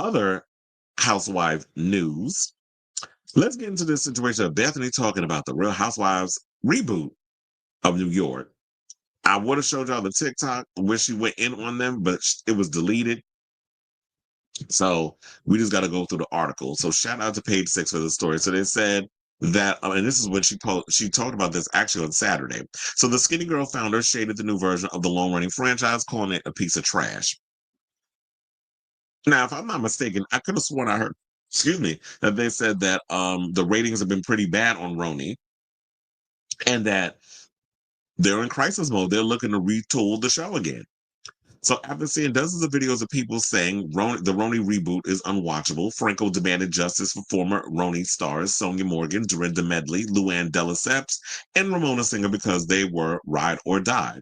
other housewife news, let's get into this situation of Bethenny talking about the Real Housewives reboot of New York. I would have showed y'all the TikTok where she went in on them, but it was deleted. So we just got to go through the article. So shout out to page 6 for the story. So they said that, and this is when she talked about this actually on Saturday. So the Skinny Girl founder shaded the new version of the long-running franchise, calling it a piece of trash. Now, if I'm not mistaken, I could have sworn I heard, excuse me, that they said that the ratings have been pretty bad on RHONY, and that they're in crisis mode. They're looking to retool the show again. So after seeing dozens of videos of people saying the RHONY reboot is unwatchable, Frankel demanded justice for former RHONY stars Sonia Morgan, Dorinda Medley, Luann de Lesseps, and Ramona Singer because they were ride or die.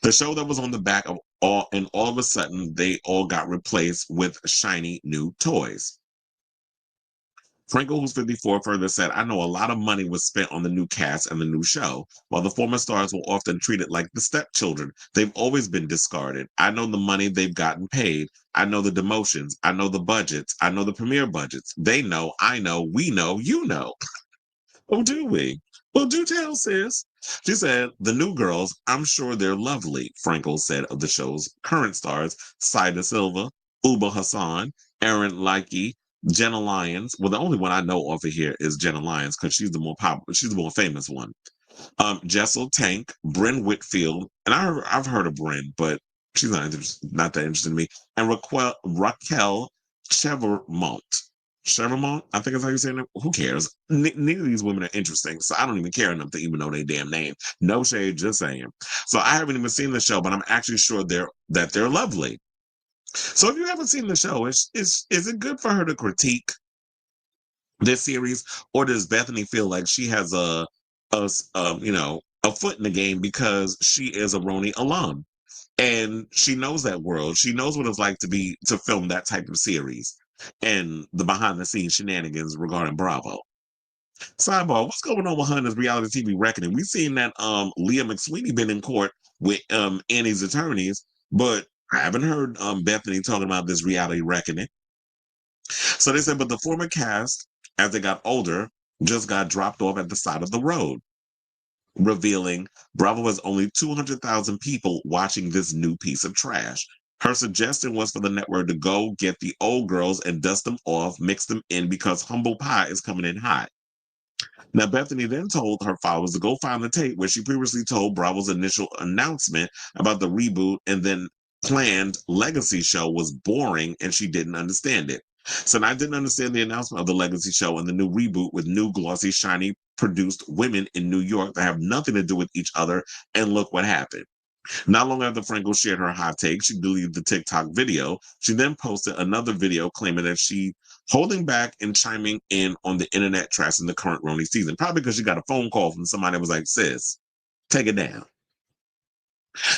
The show that was on the back of all of a sudden they all got replaced with shiny new toys. Frankel, who's 54, further said, I know a lot of money was spent on the new cast and the new show. While the former stars were often treated like the stepchildren, they've always been discarded. I know the money they've gotten paid. I know the demotions. I know the budgets. I know the premiere budgets. They know, I know, we know, you know. Oh, do we? Well, do tell, sis. She said, the new girls, I'm sure they're lovely, Frankel said of the show's current stars, Saida Silva, Uba Hassan, Aaron Likey, Jenna Lyons. Well, the only one I know over here is Jenna Lyons because she's the more popular, she's the more famous one. Jessel Tank, Bryn Whitfield, and I've heard of Bryn, but she's not that interested in me. And Raquel Chevermont. Chevermont, I think is how you say it. Who cares? Neither of these women are interesting, so I don't even care enough to even know their damn name. No shade, just saying. So I haven't even seen the show, but I'm actually sure that they're lovely. So if you haven't seen the show, is it good for her to critique this series, or does Bethenny feel like she has a foot in the game because she is a RHONY alum and she knows that world. She knows what it's like to film that type of series and the behind the scenes shenanigans regarding Bravo. Sidebar: what's going on with her in this reality TV reckoning? We've seen that Leah McSweeney been in court with Annie's attorneys, but I haven't heard Bethenny talking about this reality reckoning. So they said, but the former cast, as they got older, just got dropped off at the side of the road, revealing Bravo has only 200,000 people watching this new piece of trash. Her suggestion was for the network to go get the old girls and dust them off, mix them in because humble pie is coming in hot. Now, Bethenny then told her followers to go find the tape where she previously told Bravo's initial announcement about the reboot and then planned legacy show was boring and she didn't understand it. So I didn't understand the announcement of the legacy show and the new reboot with new glossy, shiny produced women in New York that have nothing to do with each other. And look what happened. Not long after Frankel shared her hot take, she deleted the TikTok video. She then posted another video claiming that she holding back and chiming in on the internet trash in the current RHONY season. Probably because she got a phone call from somebody that was like, sis, take it down.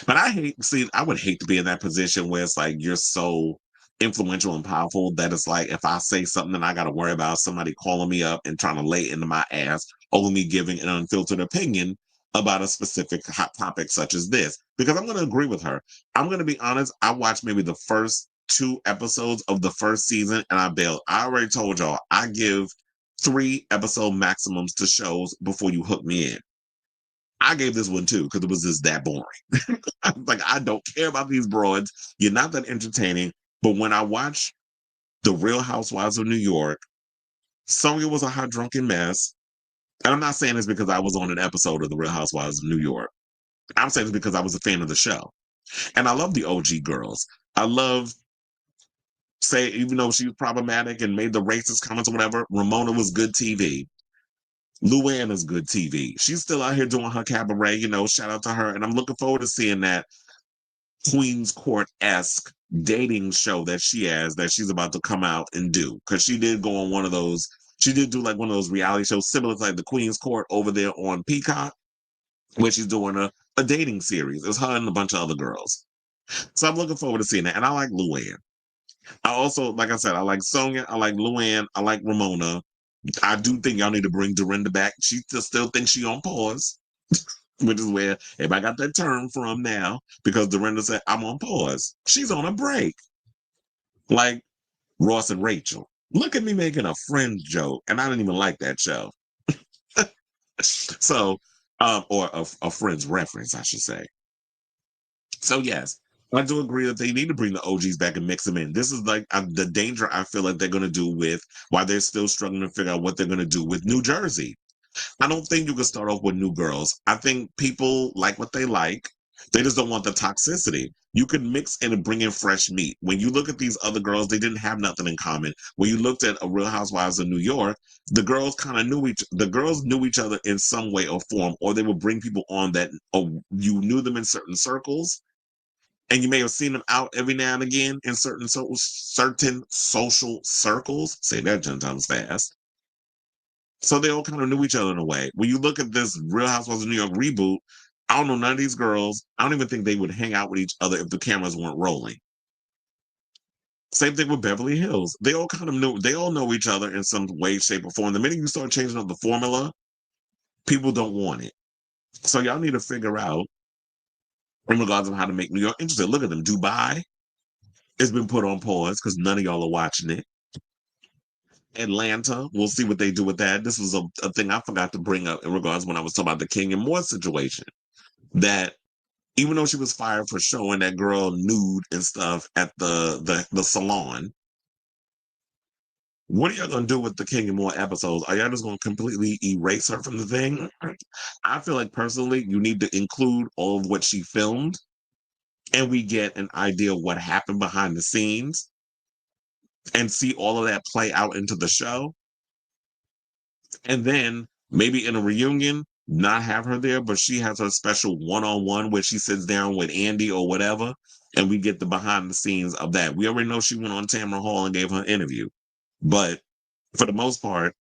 But I would hate to be in that position where it's like you're so influential and powerful that it's like if I say something, I got to worry about somebody calling me up and trying to lay into my ass over me giving an unfiltered opinion about a specific hot topic such as this. Because I'm going to agree with her. I'm going to be honest. I watched maybe the first 2 episodes of the first season and I bailed. I already told y'all I give 3 episode maximums to shows before you hook me in. I gave this one 2 because it was just that boring. I was like, I don't care about these broads. You're not that entertaining. But when I watch The Real Housewives of New York, Sonia was a hot drunken mess. And I'm not saying this because I was on an episode of The Real Housewives of New York. I'm saying this because I was a fan of the show. And I love the OG girls. I love, even though she was problematic and made the racist comments or whatever, Ramona was good TV. Luann is good TV. She's still out here doing her cabaret, shout out to her. And I'm looking forward to seeing that Queen's Court-esque dating show that she has that she's about to come out and do. Because she did go on one of those, she did do like one of those reality shows similar to like the Queen's Court over there on Peacock, where she's doing a dating series. It's her and a bunch of other girls. So I'm looking forward to seeing that. And I like Luann. I also, like I said, I like Sonia, I like Luann, I like Ramona. I do think y'all need to bring Dorinda back. She still thinks she on pause, which is where everybody got that term from now, because Dorinda said, I'm on pause. She's on a break. Like, Ross and Rachel. Look at me making a Friends joke, and I didn't even like that show. So, or a Friends reference, I should say. So yes, I do agree that they need to bring the OGs back and mix them in. This is like the danger I feel like they're going to do with why they're still struggling to figure out what they're going to do with New Jersey. I don't think you can start off with new girls. I think people like what they like. They just don't want the toxicity. You can mix in and bring in fresh meat. When you look at these other girls, they didn't have nothing in common. When you looked at a Real Housewives of New York, the girls knew each other in some way or form, or they would bring people on that you knew them in certain circles, and you may have seen them out every now and again in certain social circles. Say that 10 times fast. So they all kind of knew each other in a way. When you look at this Real Housewives of New York reboot, I don't know none of these girls. I don't even think they would hang out with each other if the cameras weren't rolling. Same thing with Beverly Hills. They all kind of knew. They all know each other in some way, shape, or form. The minute you start changing up the formula, people don't want it. So y'all need to figure out in regards of how to make New York interesting. Look at them. Dubai has been put on pause because none of y'all are watching it. Atlanta, we'll see what they do with that. This was a thing I forgot to bring up in regards when I was talking about the King and Moore situation. That even though she was fired for showing that girl nude and stuff at the salon, what are y'all gonna do with the King and Moore episodes? Are y'all just gonna completely erase her from the thing? I feel like personally, you need to include all of what she filmed, and we get an idea of what happened behind the scenes, and see all of that play out into the show. And then maybe in a reunion, not have her there, but she has her special one-on-one where she sits down with Andy or whatever, and we get the behind the scenes of that. We already know she went on Tamara Hall and gave her an interview, but for the most part,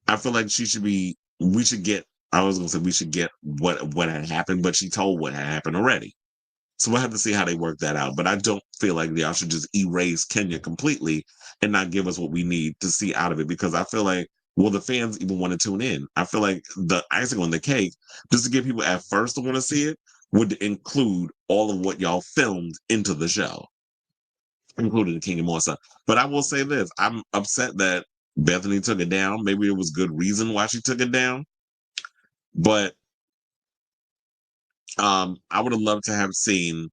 I feel like she should be. We should get. I was gonna say we should get what had happened, but she told what had happened already. So we'll have to see how they work that out. But I don't feel like y'all should just erase Kenya completely and not give us what we need to see out of it, because I feel like, will the fans even want to tune in? I feel like the icing on the cake, just to get people at first to want to see it, would include all of what y'all filmed into the show, including the King and More stuff. But I will say this, I'm upset that Bethenny took it down. Maybe it was good reason why she took it down. But I would have loved to have seen,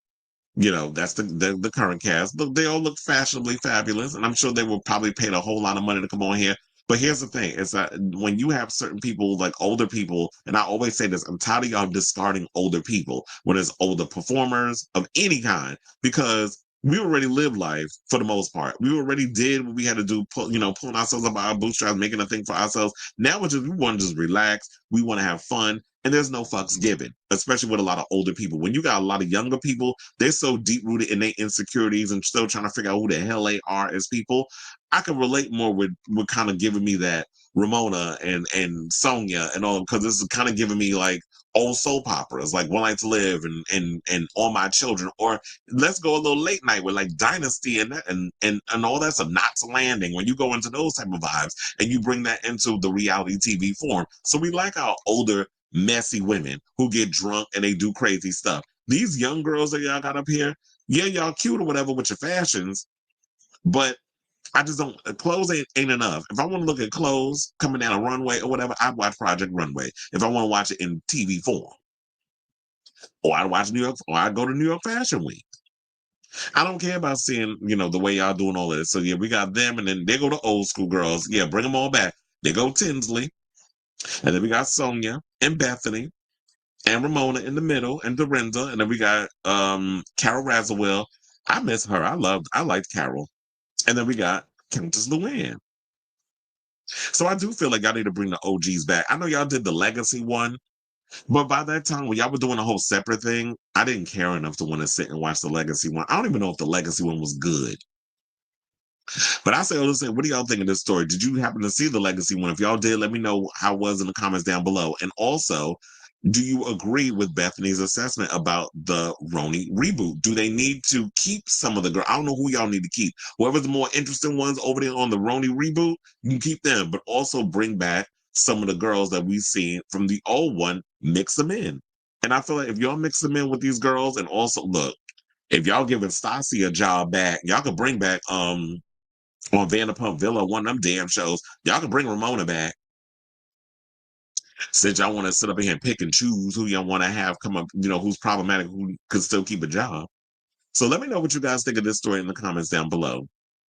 that's the current cast. Look, they all look fashionably fabulous, and I'm sure they were probably paid a whole lot of money to come on here. But here's the thing: is that when you have certain people, like older people, and I always say this, I'm tired of y'all discarding older people when it's older performers of any kind, because we already lived life for the most part. We already did what we had to do, pulling ourselves up by our bootstraps, making a thing for ourselves. Now we want to just relax. We want to have fun. And there's no fucks given, especially with a lot of older people. When you got a lot of younger people, they're so deep rooted in their insecurities and still trying to figure out who the hell they are as people. I can relate more with kind of giving me that Ramona and Sonia and all, because this is kind of giving me like old soap operas, like One Life to Live and All My Children, or let's go a little late night with like Dynasty and that and all that's a Knots Landing. When you go into those type of vibes and you bring that into the reality TV form, so we like our older messy women who get drunk and they do crazy stuff. These young girls that y'all got up here, yeah, y'all cute or whatever with your fashions, but I just don't. Clothes ain't enough. If I want to look at clothes coming down a runway or whatever, I watch Project Runway. If I want to watch it in TV form, or I watch New York, or I go to New York Fashion Week. I don't care about seeing, the way y'all doing all this. So yeah, we got them, and then they go to old school girls. Yeah, bring them all back. They go Tinsley, and then we got Sonia and Bethenny and Ramona in the middle, and Dorinda, and then we got Carol Razzawell. I miss her. I liked Carol. And then we got Countess Luann. So I do feel like y'all need to bring the OGs back. I know y'all did the legacy one, but by that time when y'all were doing a whole separate thing, I didn't care enough to want to sit and watch the legacy one. I don't even know if the legacy one was good. But I say, listen, what do y'all think of this story? Did you happen to see the legacy one? If y'all did, let me know how it was in the comments down below. And also, do you agree with Bethany's assessment about the RHONY reboot? Do they need to keep some of the girls? I don't know who y'all need to keep. Whoever's the more interesting ones over there on the RHONY reboot, you can keep them, but also bring back some of the girls that we've seen from the old one, mix them in. And I feel like if y'all mix them in with these girls, and also look, if y'all giving Stassi a job back, y'all could bring back on Vanderpump Villa, one of them damn shows. Y'all can bring Ramona back. Since y'all want to sit up here and pick and choose who y'all want to have come up, who's problematic, who could still keep a job. So let me know what you guys think of this story in the comments down below.